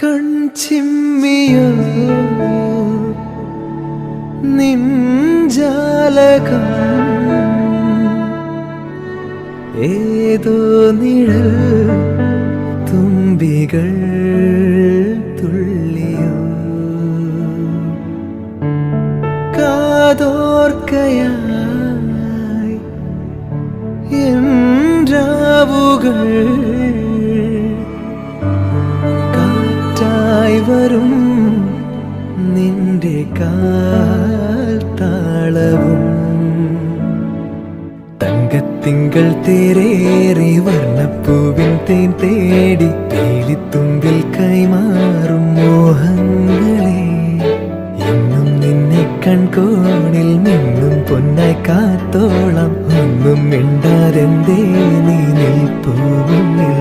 കൺചിമ്മിയോ നിൻജാലകം ഏതോ നിഴൽ തുമ്പികൾ തുള്ളിയോ കാതോർക്കയായി എൻ രാവുകൾ കാറ്റായി വരും നിന്റെ കാൽ താളവും തങ്കത്തിങ്കൾ തേരേറി വർണ്ണപ്പൂവിൻ തേൻ തേടി തേലിത്തുമ്പിൽ കൈമാറും മോഹങ്ങളെ എന്നും നിന്നെ കൺകോണിൽ നിന്നും പൊന്നായി കാത്തോളം ഒന്നും മിണ്ടാതെന്തേ നീ നിൽപ്പൂ മുന്നിൽ.